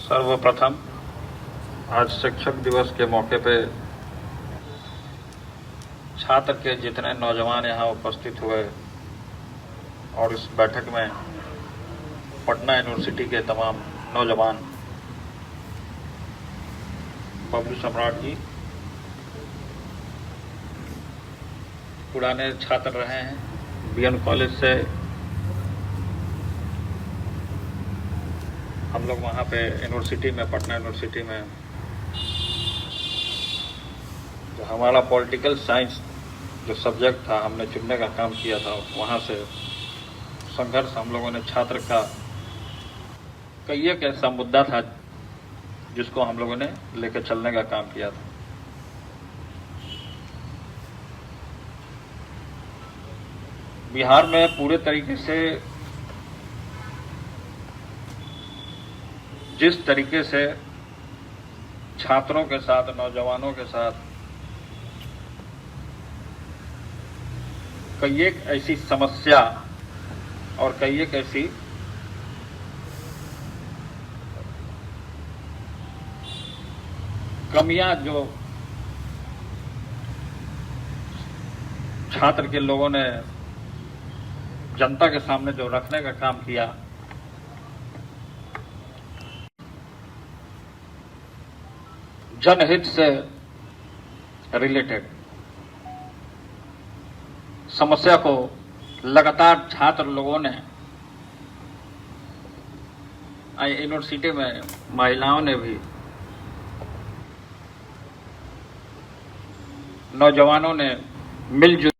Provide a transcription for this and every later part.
सर्वप्रथम आज शिक्षक दिवस के मौके पे छात्र के जितने नौजवान यहाँ उपस्थित हुए और इस बैठक में पटना यूनिवर्सिटी के तमाम नौजवान, बबलू सम्राट जी पुराने छात्र रहे हैं, बीएन कॉलेज से हम लोग वहाँ पे यूनिवर्सिटी में, पटना यूनिवर्सिटी में जो हमारा पॉलिटिकल साइंस जो सब्जेक्ट था हमने चुनने का काम किया था, वहाँ से संघर्ष हम लोगों ने छात्र का कई एक ऐसा मुद्दा था जिसको हम लोगों ने लेकर चलने का काम किया था। बिहार में पूरे तरीके से जिस तरीके से छात्रों के साथ, नौजवानों के साथ कई एक ऐसी समस्या और कई एक ऐसी कमियां जो छात्र के लोगों ने जनता के सामने जो रखने का काम किया, जनहित से रिलेटेड समस्या को लगातार छात्र लोगों ने, यूनिवर्सिटी में महिलाओं ने भी, नौजवानों ने मिलजुल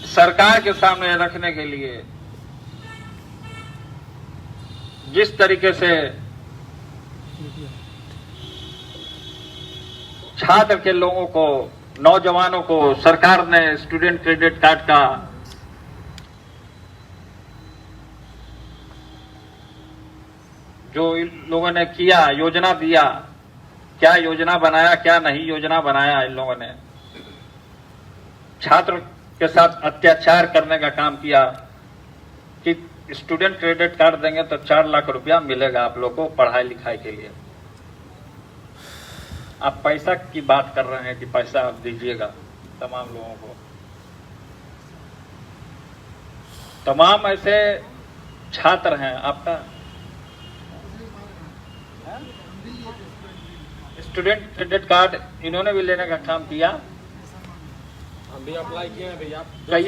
सरकार के सामने रखने के लिए जिस तरीके से छात्र के लोगों को, नौजवानों को सरकार ने स्टूडेंट क्रेडिट कार्ड का जो इन लोगों ने किया, योजना दिया, क्या योजना बनाया, क्या नहीं योजना बनाया, इन लोगों ने छात्र के साथ अत्याचार करने का काम किया कि स्टूडेंट क्रेडिट कार्ड देंगे तो 4 लाख रुपया मिलेगा आप लोग को पढ़ाई लिखाई के लिए। आप पैसा की बात कर रहे हैं कि पैसा आप दीजिएगा तमाम लोगों को। तमाम ऐसे छात्र हैं, आपका स्टूडेंट क्रेडिट कार्ड इन्होंने भी लेने का काम किया, हम भी अप्लाई किए हैं भैया। कई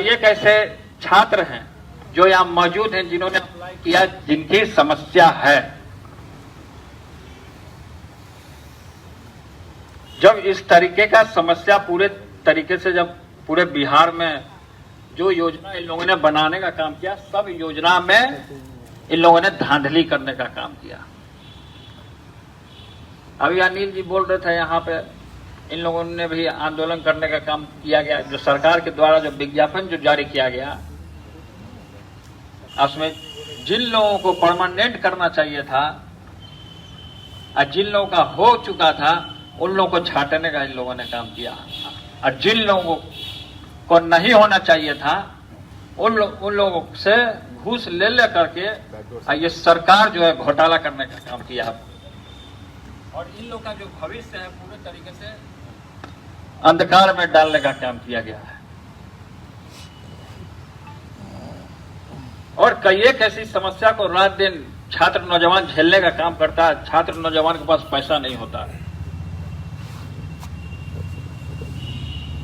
एक ऐसे छात्र हैं जो यहाँ मौजूद हैं जिन्होंने अप्लाई किया, जिनकी समस्या है। जब इस तरीके का समस्या पूरे तरीके से, जब पूरे बिहार में जो योजना इन लोगों ने बनाने का काम किया, सब योजना में इन लोगों ने धांधली करने का काम किया। अभी अनिल जी बोल रहे थे यहाँ पे, इन लोगों ने भी आंदोलन करने का काम किया गया। जो सरकार के द्वारा जो विज्ञापन जो जारी किया गया, उसमें जिन लोगों को परमानेंट करना चाहिए था और जिन लोगों का हो चुका था, उन लोगों को छांटने का इन लोगों ने काम किया, और जिन लोगों को नहीं होना चाहिए था उन लोगों से घूस ले करके ये सरकार जो है घोटाला करने का काम किया, और इन लोगों का जो भविष्य है पूरे तरीके से अंधकार में डालने का काम किया गया है। और कई एक ऐसी समस्या को रात दिन छात्र नौजवान झेलने का काम करता है। छात्र नौजवान के पास पैसा नहीं होता है।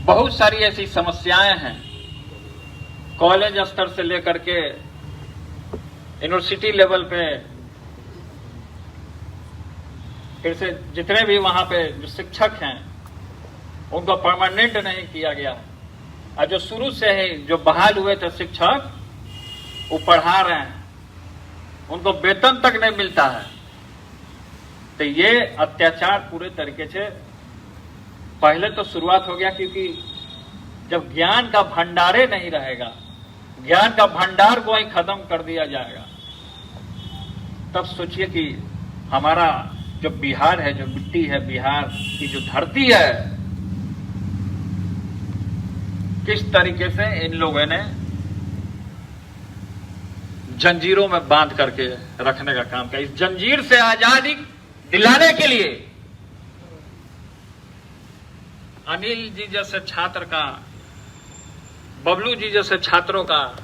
बहुत सारी ऐसी समस्याएं हैं, कॉलेज स्तर से लेकर के यूनिवर्सिटी लेवल पे, फिर से जितने भी वहां पे जो शिक्षक हैं उनको परमानेंट नहीं किया गया, और जो शुरू से ही जो बहाल हुए थे शिक्षक वो पढ़ा रहे हैं, उनको वेतन तक नहीं मिलता है। तो ये अत्याचार पूरे तरीके से पहले तो शुरुआत हो गया, क्योंकि जब ज्ञान का भंडारे नहीं रहेगा, ज्ञान का भंडार को ही खत्म कर दिया जाएगा, तब सोचिए कि हमारा जो बिहार है, जो मिट्टी है, बिहार की जो धरती है, किस तरीके से इन लोगों ने जंजीरों में बांध करके रखने का काम किया। इस जंजीर से आजादी दिलाने के लिए अनिल जी जैसे छात्र का, बबलू जी जैसे छात्रों का,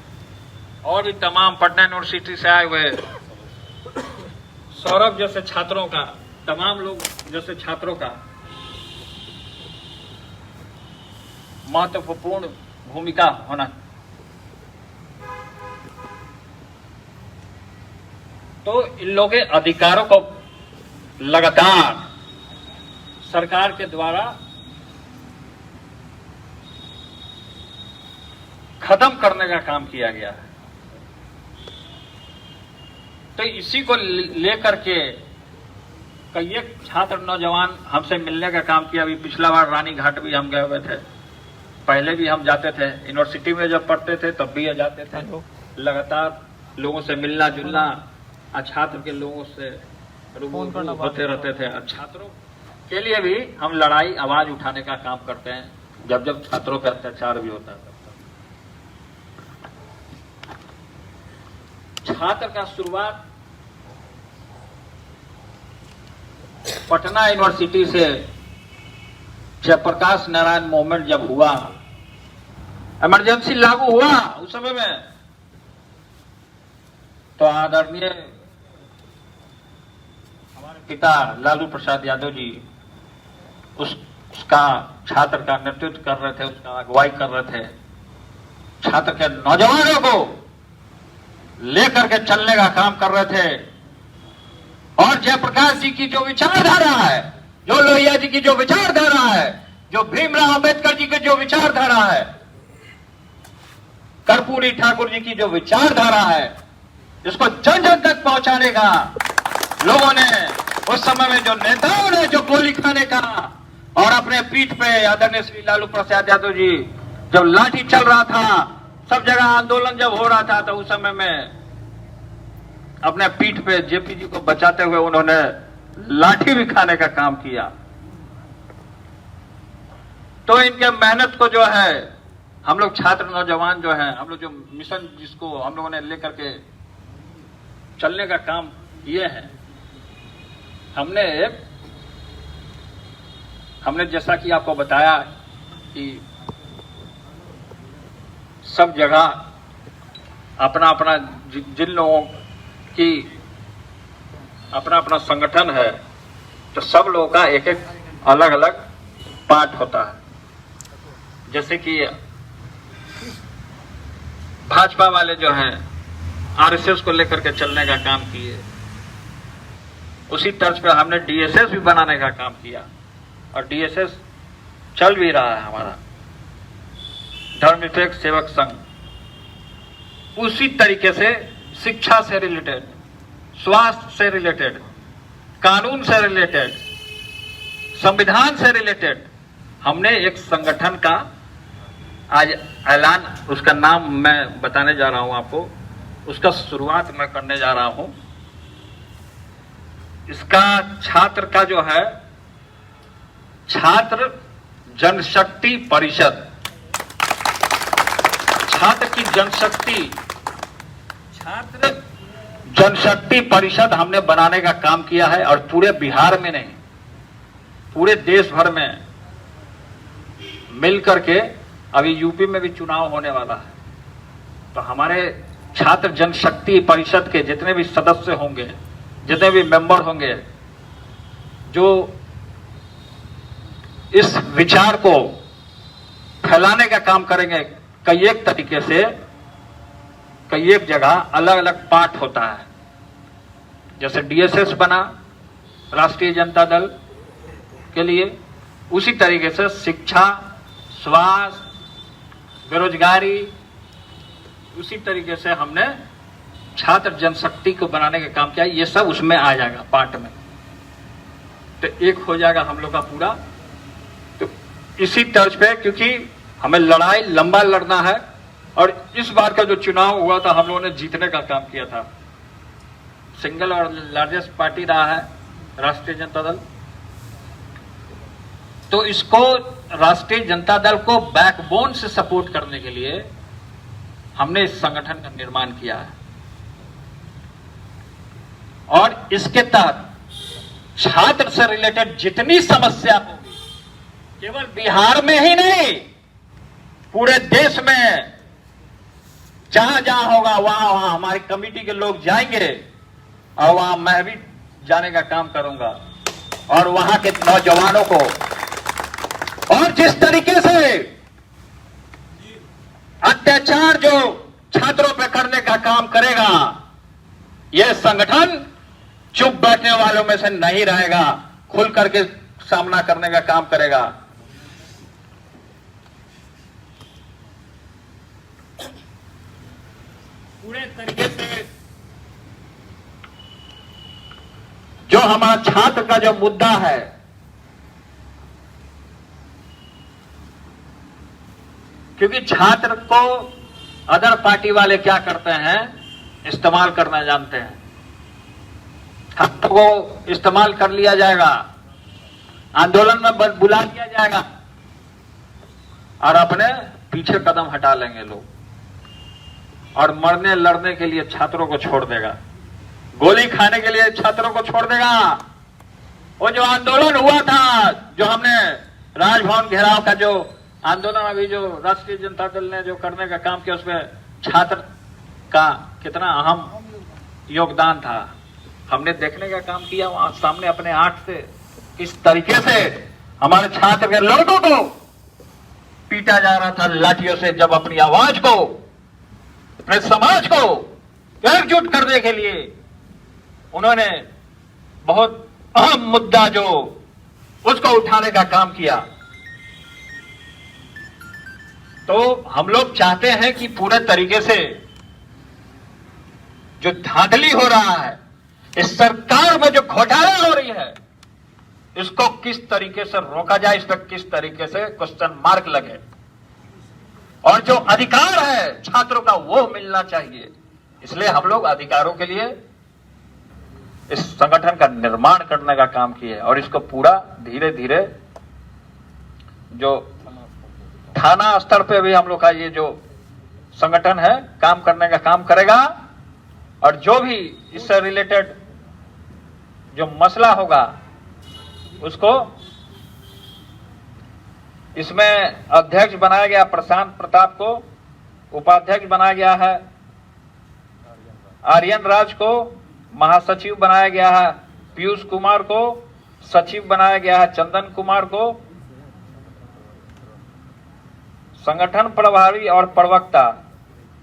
और भी तमाम पटना यूनिवर्सिटी से आए हुए सौरभ जैसे छात्रों का, तमाम लोग जैसे छात्रों का महत्वपूर्ण भूमिका होना। तो इन लोगों के अधिकारों को लगातार सरकार के द्वारा खत्म करने का काम किया गया है। तो इसी को लेकर के कई एक छात्र नौजवान हमसे मिलने का काम किया। अभी पिछला बार रानी घाट भी हम गए हुए थे, पहले भी हम जाते थे, यूनिवर्सिटी में जब पढ़ते थे तब भी जाते थे। लगातार लोगों से मिलना जुलना, छात्र के लोगों से रूबरू होते रहते थे। छात्रों के लिए भी हम लड़ाई आवाज उठाने का काम करते हैं जब जब छात्रों पर अत्याचार भी होता है। छात्र का शुरुआत पटना यूनिवर्सिटी से जयप्रकाश नारायण मूवमेंट जब हुआ, इमरजेंसी लागू हुआ उस समय में, तो आदरणीय हमारे पिता लालू प्रसाद यादव जी उसका छात्र का नेतृत्व कर रहे थे, उसका अगुवाई कर रहे थे। छात्र के नौजवानों को लेकर के चलने का काम कर रहे थे। और जयप्रकाश जी की जो विचारधारा है, जो लोहिया जी की जो विचारधारा है, जो भीमराव अंबेडकर जी की जो विचारधारा है, कर्पूरी ठाकुर जी की जो विचारधारा है, इसको जन जन तक पहुंचाने का लोगों ने, उस समय में जो नेताओं ने जो गोली खाने का, और अपने पीठ पे आदरणीय श्री लालू प्रसाद यादव जी जब लाठी चल रहा था, सब जगह आंदोलन जब हो रहा था, तो उस समय में अपने पीठ पे जेपी जी को बचाते हुए उन्होंने लाठी भी खाने का काम किया। तो इनके मेहनत को जो है हम लोग छात्र नौजवान जो है, हम लोग जो मिशन जिसको हम लोगों ने लेकर के चलने का काम किए हैं, हमने जैसा कि आपको बताया कि सब जगह अपना अपना जिन लोगों की अपना अपना संगठन है, तो सब लोगों का एक एक अलग अलग पार्ट होता है। जैसे कि भाजपा वाले जो हैं आरएसएस को लेकर के चलने का काम किए, उसी तर्ज पे हमने डीएसएस भी बनाने का काम किया, और डीएसएस चल भी रहा है हमारा धर्मनिरपेक्ष सेवक संघ। उसी तरीके से शिक्षा से रिलेटेड, स्वास्थ्य से रिलेटेड, कानून से रिलेटेड, संविधान से रिलेटेड हमने एक संगठन का आज ऐलान, उसका नाम मैं बताने जा रहा हूं आपको, उसका शुरुआत मैं करने जा रहा हूं। इसका छात्र का जो है छात्र जनशक्ति परिषद, छात्र की जनशक्ति, छात्र जनशक्ति परिषद हमने बनाने का काम किया है। और पूरे बिहार में नहीं, पूरे देश भर में मिल करके, अभी यूपी में भी चुनाव होने वाला है, तो हमारे छात्र जनशक्ति परिषद के जितने भी सदस्य होंगे, जितने भी मेंबर होंगे, जो इस विचार को फैलाने का काम करेंगे, कई एक तरीके से, कई एक जगह अलग अलग पार्ट होता है। जैसे डीएसएस बना राष्ट्रीय जनता दल के लिए, उसी तरीके से शिक्षा, स्वास्थ्य, बेरोजगारी, उसी तरीके से हमने छात्र जनशक्ति को बनाने का काम किया। ये सब उसमें आ जाएगा पार्ट में, तो एक हो जाएगा हम लोग का पूरा। तो इसी तर्ज पे, क्योंकि हमें लड़ाई लंबा लड़ना है, और इस बार का जो चुनाव हुआ था हम लोगों ने जीतने का काम किया था। सिंगल और लार्जेस्ट पार्टी रहा है राष्ट्रीय जनता दल, तो इसको राष्ट्रीय जनता दल को बैकबोन से सपोर्ट करने के लिए हमने इस संगठन का निर्माण किया है। और इसके तहत छात्र से रिलेटेड जितनी समस्या होगी, केवल बिहार में ही नहीं, पूरे देश में जहां जहां होगा वहां वहां हमारी कमेटी के लोग जाएंगे और वहां मैं भी जाने का काम करूंगा और वहां के नौजवानों को, और जिस तरीके से अत्याचार जो छात्रों पर करने का काम करेगा, यह संगठन चुप बैठने वालों में से नहीं रहेगा, खुल करके सामना करने का काम करेगा। पूरे तरीके से जो हमारा छात्र का जो मुद्दा है, क्योंकि छात्र को अदर पार्टी वाले क्या करते हैं, इस्तेमाल करना जानते हैं। छात्र को इस्तेमाल कर लिया जाएगा, आंदोलन में बुला लिया जाएगा और अपने पीछे कदम हटा लेंगे लोग, और मरने लड़ने के लिए छात्रों को छोड़ देगा, गोली खाने के लिए छात्रों को छोड़ देगा। वो जो आंदोलन हुआ था, जो हमने राजभवन घेराव का जो आंदोलन, अभी जो राष्ट्रीय जनता दल ने जो करने का काम किया, उसमें छात्र का कितना अहम योगदान था, हमने देखने का काम किया वहां सामने अपने आंख से, किस तरीके से हमारे छात्र के लड़कों को पीटा जा रहा था लाठियों से, जब अपनी आवाज को, अपने समाज को एकजुट करने के लिए उन्होंने बहुत अहम मुद्दा जो उसको उठाने का काम किया। तो हम लोग चाहते हैं कि पूरे तरीके से जो धांधली हो रहा है, इस सरकार में जो घोटाला हो रही है, इसको किस तरीके से रोका जाए, इस पर किस तरीके से क्वेश्चन मार्क लगे, और जो अधिकार है छात्रों का वो मिलना चाहिए। इसलिए हम लोग अधिकारों के लिए इस संगठन का निर्माण करने का काम किए, और इसको पूरा धीरे धीरे जो थाना स्तर पे भी हम लोग का ये जो संगठन है काम करने का काम करेगा, और जो भी इससे रिलेटेड जो मसला होगा उसको, इसमें अध्यक्ष बनाया गया प्रशांत प्रताप को, उपाध्यक्ष बनाया गया है आर्यन राज को, महासचिव बनाया गया है पीयूष कुमार को, सचिव बनाया गया है चंदन कुमार को, संगठन प्रभारी और प्रवक्ता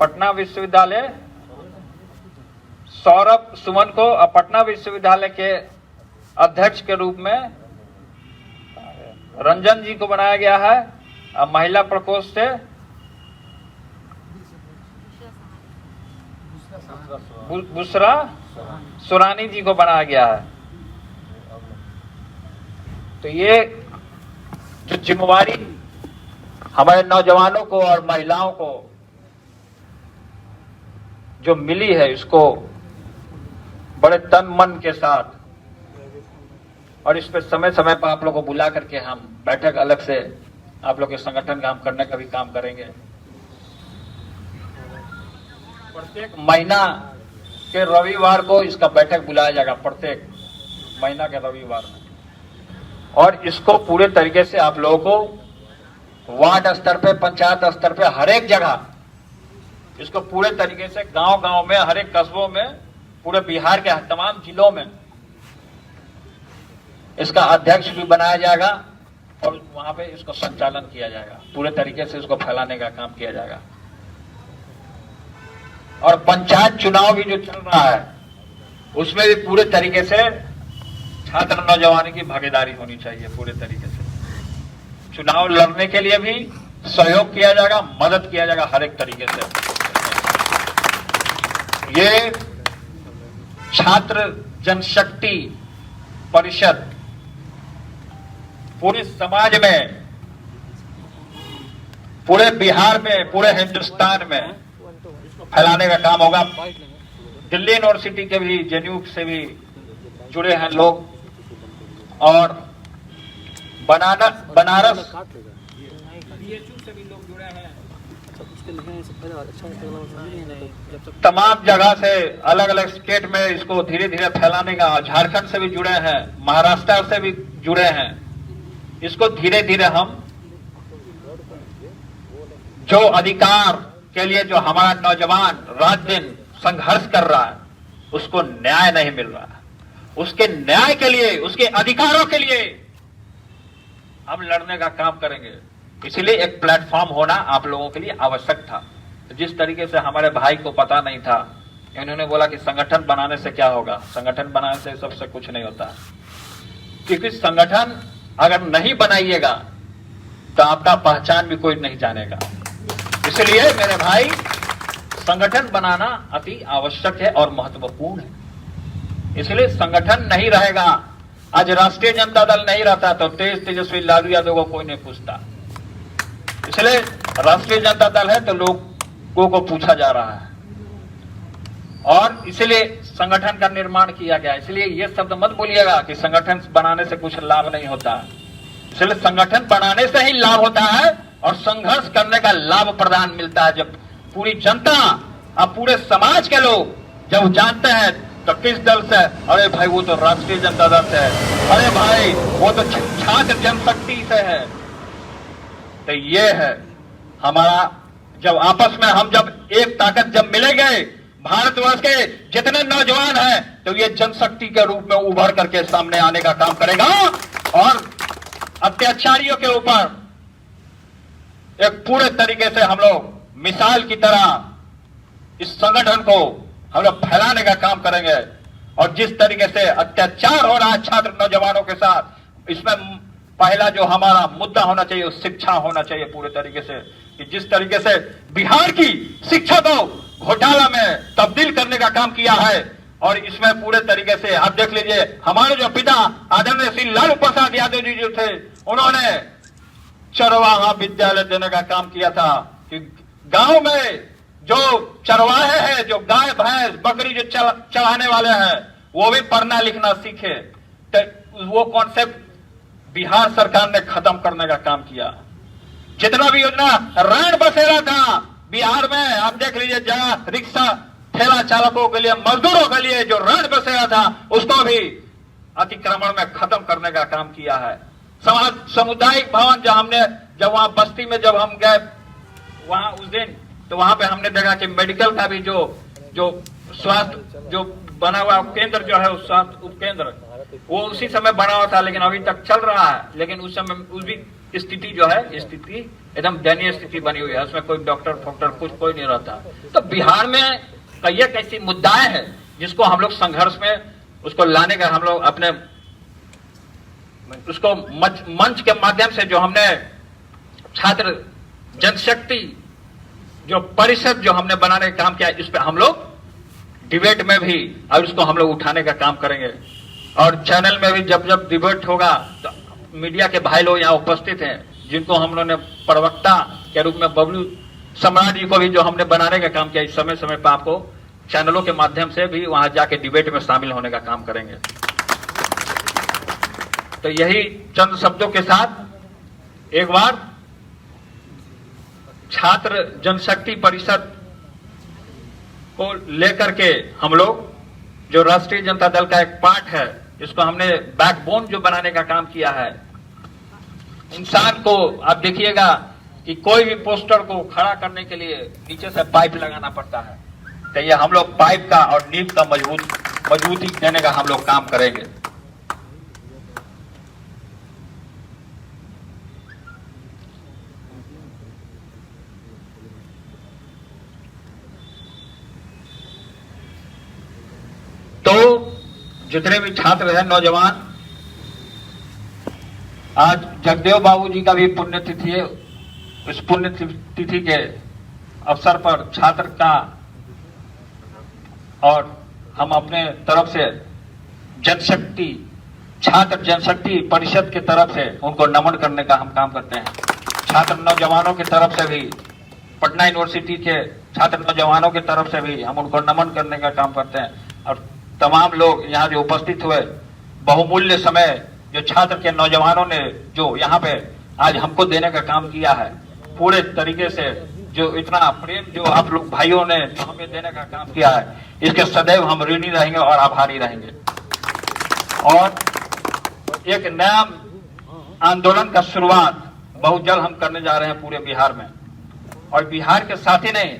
पटना विश्वविद्यालय सौरभ सुमन को, और पटना विश्वविद्यालय के अध्यक्ष के रूप में रंजन जी को बनाया गया है, और महिला प्रकोष्ठ से बुसरा सुरानी जी को बनाया गया है। तो ये जो जिम्मेवारी हमारे नौजवानों को और महिलाओं को जो मिली है, इसको बड़े तन मन के साथ, और इस पे समय समय पर आप लोगों को बुला करके हम बैठक अलग से आप लोग के संगठन काम करने का भी काम करेंगे। प्रत्येक महीना के रविवार को इसका बैठक बुलाया जाएगा, प्रत्येक महीना के रविवार में, और इसको पूरे तरीके से आप लोगों को वार्ड स्तर पे, पंचायत स्तर पे, हर एक जगह इसको पूरे तरीके से गांव गांव में, हर एक कस्बों में, पूरे बिहार के तमाम जिलों में इसका अध्यक्ष भी बनाया जाएगा, और वहां पे इसको संचालन किया जाएगा, पूरे तरीके से इसको फैलाने का काम किया जाएगा। और पंचायत चुनाव भी जो चल रहा है उसमें भी पूरे तरीके से छात्र नौजवानों की भागीदारी होनी चाहिए। पूरे तरीके से चुनाव लड़ने के लिए भी सहयोग किया जाएगा, मदद किया जाएगा हर एक तरीके से। ये छात्र जनशक्ति परिषद पूरे समाज में, पूरे बिहार में, पूरे हिंदुस्तान में फैलाने का काम होगा। दिल्ली यूनिवर्सिटी के भी, जेएनयू से भी जुड़े हैं लोग, और बनारस बीएचयू से भी लोग जुड़े हैं, उसके लिखने से पहले अच्छा नहीं, जब तक तमाम जगह से अलग अलग स्टेट में इसको धीरे धीरे फैलाने का, झारखंड से भी जुड़े हैं, महाराष्ट्र से भी जुड़े हैं। इसको धीरे धीरे हम जो अधिकार के लिए जो हमारा नौजवान रात दिन संघर्ष कर रहा है, उसको न्याय नहीं मिल रहा है। उसके न्याय के लिए, उसके अधिकारों के लिए हम लड़ने का काम करेंगे। इसलिए एक प्लेटफॉर्म होना आप लोगों के लिए आवश्यक था। जिस तरीके से हमारे भाई को पता नहीं था, इन्होंने बोला कि संगठन बनाने से क्या होगा, संगठन बनाने से सबसे कुछ नहीं होता, क्योंकि संगठन अगर नहीं बनाइएगा तो आपका पहचान भी कोई नहीं जानेगा। इसलिए मेरे भाई, संगठन बनाना अति आवश्यक है और महत्वपूर्ण है। इसलिए संगठन नहीं रहेगा, आज राष्ट्रीय जनता दल नहीं रहता तो तेजस्वी लालू यादव को कोई नहीं पूछता। इसलिए राष्ट्रीय जनता दल है तो लोगों को पूछा जा रहा है, और इसलिए संगठन का निर्माण किया गया। इसलिए ये शब्द मत बोलिएगा कि संगठन बनाने से कुछ लाभ नहीं होता। इसलिए संगठन बनाने से ही लाभ होता है और संघर्ष करने का लाभ प्रदान मिलता है। जब पूरी जनता और पूरे समाज के लोग जब जानते हैं तो किस दल से, अरे भाई वो तो राष्ट्रीय जनता दल से है, अरे भाई वो तो छात्र जनशक्ति से है। तो ये है हमारा, जब आपस में हम जब एक ताकत जब मिलेंगे, भारतवर्ष के जितने नौजवान हैं तो ये जनशक्ति के रूप में उभर करके सामने आने का काम करेगा और अत्याचारियों के ऊपर एक पूरे तरीके से हम लोग मिसाल की तरह इस संगठन को हम लोग फैलाने का काम करेंगे। और जिस तरीके से अत्याचार हो रहा है छात्र नौजवानों के साथ, इसमें पहला जो हमारा मुद्दा होना चाहिए वो शिक्षा होना चाहिए पूरे तरीके से। कि जिस तरीके से बिहार की शिक्षा को घोटाला में तब्दील करने का काम किया है, और इसमें पूरे तरीके से आप देख लीजिए, हमारे जो पिता आदरणीय श्री लालू प्रसाद यादव जी जो थे, उन्होंने चरवाहा विद्यालय देने का काम किया था कि गांव में जो चरवाहे हैं, जो गाय भैंस बकरी जो चढ़ाने वाले हैं, वो भी पढ़ना लिखना सीखे। तो वो कॉन्सेप्ट बिहार सरकार ने खत्म करने का काम किया। जितना भी योजना ऋण बसेरा था बिहार में, आप देख लीजिए, जहां रिक्शा ठेला चालकों के लिए, मजदूरों के लिए जो ऋण बसेरा था, उसको भी अतिक्रमण में खत्म करने का काम किया है। समाज सामुदायिक भवन जब वहां बस्ती में जब हम गए वहां उस दिन, तो वहां पे हमने देखा कि मेडिकल का भी जो स्वास्थ्य जो बना हुआ केंद्र जो है, उस स्वास्थ्य उपकेंद्र, वो उसी समय बना हुआ था, लेकिन अभी तक चल रहा है। लेकिन उस समय उस भी स्थिति जो है, स्थिति एकदम दयनीय स्थिति बनी हुई है, उसमें कोई डॉक्टर फोक्टर कुछ कोई नहीं रहता। तो बिहार में कई एक ऐसी मुद्दाएं हैं जिसको हम लोग संघर्ष में उसको लाने का हम लोग अपने उसको मंच के माध्यम से जो हमने छात्र जनशक्ति जो परिषद जो हमने बनाने का काम किया, इस पे हम लोग डिबेट में भी और उसको हम लोग उठाने का काम करेंगे। और चैनल में भी जब जब डिबेट होगा तो मीडिया के भाई लोग यहाँ उपस्थित हैं, जिनको हम लोगों ने प्रवक्ता के रूप में बबलू सम्राट जी को भी जो हमने बनाने का काम किया, इस समय समय पर आपको चैनलों के माध्यम से भी वहां जाके डिबेट में शामिल होने का काम करेंगे। तो यही चंद शब्दों के साथ एक बार छात्र जनशक्ति परिषद को लेकर के हम लोग जो राष्ट्रीय जनता दल का एक पार्ट है, इसको हमने बैकबोन जो बनाने का काम किया है। इंसान को आप देखिएगा कि कोई भी पोस्टर को खड़ा करने के लिए नीचे से पाइप लगाना पड़ता है, तो ये हम लोग पाइप का और नींव का मजबूती देने का हम लोग काम करेंगे। तो जितने भी छात्र हैं, नौजवान, आज जगदेव बाबू जी का भी पुण्यतिथि है। इस पुण्यतिथि के अवसर पर छात्र का और हम अपने तरफ से जनशक्ति छात्र जनशक्ति परिषद की तरफ से उनको नमन करने का हम काम करते हैं। छात्र नौजवानों की तरफ से भी, पटना यूनिवर्सिटी के छात्र नौजवानों की तरफ से भी हम उनको नमन करने का काम करते हैं। और तमाम लोग यहाँ जो उपस्थित हुए, बहुमूल्य समय जो छात्र के नौजवानों ने जो यहाँ पे आज हमको देने का काम किया है, पूरे तरीके से जो इतना प्रेम जो आप लोग भाइयों ने हमें देने का काम किया है, इसके सदैव हम ऋणी रहेंगे और आभारी रहेंगे। और एक नया आंदोलन का शुरुआत बहुत जल्द हम करने जा रहे हैं पूरे बिहार में, और बिहार के साथ ही नहीं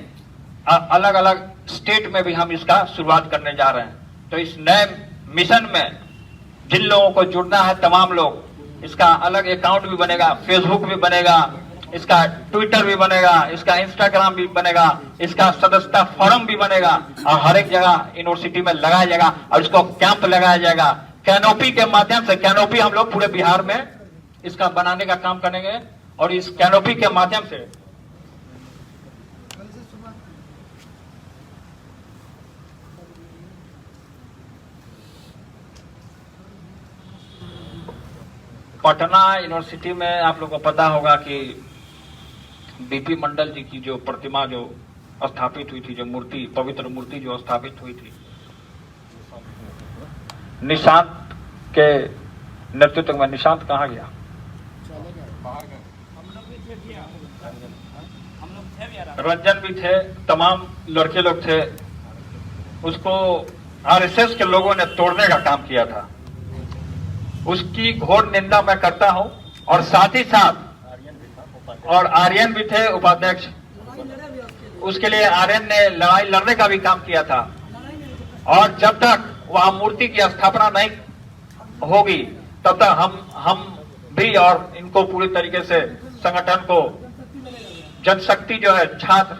अलग अलग स्टेट में भी हम इसका शुरुआत करने जा रहे हैं। तो इस नए मिशन में जिन लोगों को जुड़ना है, तमाम लोग, इसका अलग अकाउंट भी बनेगा, फेसबुक भी बनेगा, इसका ट्विटर भी बनेगा, इसका इंस्टाग्राम भी बनेगा, इसका सदस्यता फॉर्म भी बनेगा, और हर एक जगह यूनिवर्सिटी में लगाया जाएगा और इसको कैंप लगाया जाएगा। कैनोपी के माध्यम से, कैनोपी हम लोग पूरे बिहार में इसका बनाने का काम करेंगे, और इस कैनोपी के माध्यम से पटना यूनिवर्सिटी में आप लोगों को पता होगा कि बीपी मंडल जी की जो प्रतिमा जो स्थापित हुई थी, जो मूर्ति, पवित्र मूर्ति जो स्थापित हुई थी, निशांत के नेतृत्व में। निशांत कहाँ गया? रंजन भी थे, तमाम लड़के लोग थे। उसको आरएसएस के लोगों ने तोड़ने का काम किया था। उसकी घोर निंदा मैं करता हूं, और साथ ही साथ और आर्यन भी थे उपाध्यक्ष, उसके लिए आर्यन ने लड़ाई लड़ने का भी काम किया था। और जब तक वह मूर्ति की स्थापना नहीं होगी तब तक हम भी और इनको पूरी तरीके से संगठन को, जनशक्ति जो है, छात्र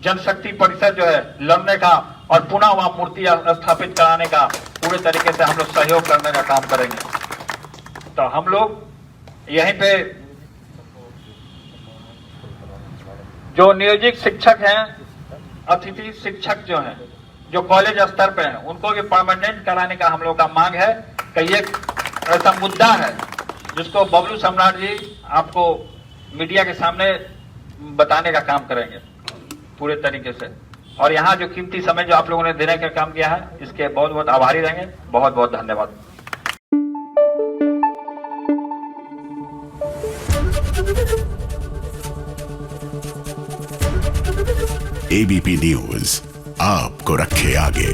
जनशक्ति परिषद जो है, लड़ने का और पुनः वह मूर्ति स्थापित कराने का पूरे तरीके से हम लोग सहयोग करने का काम करेंगे। तो हम लोग यहीं पे जो नियोजित शिक्षक हैं, अतिथि शिक्षक जो हैं, जो कॉलेज स्तर पे हैं, उनको भी परमानेंट कराने का हम लोग का मांग है। कि एक ऐसा मुद्दा है जिसको बबलू सम्राट जी आपको मीडिया के सामने बताने का काम करेंगे पूरे तरीके से। और यहाँ जो कीमती समय जो आप लोगों ने देने का काम किया है, इसके बहुत बहुत आभारी रहेंगे। बहुत बहुत धन्यवाद। एबीपी न्यूज आपको रखे आगे।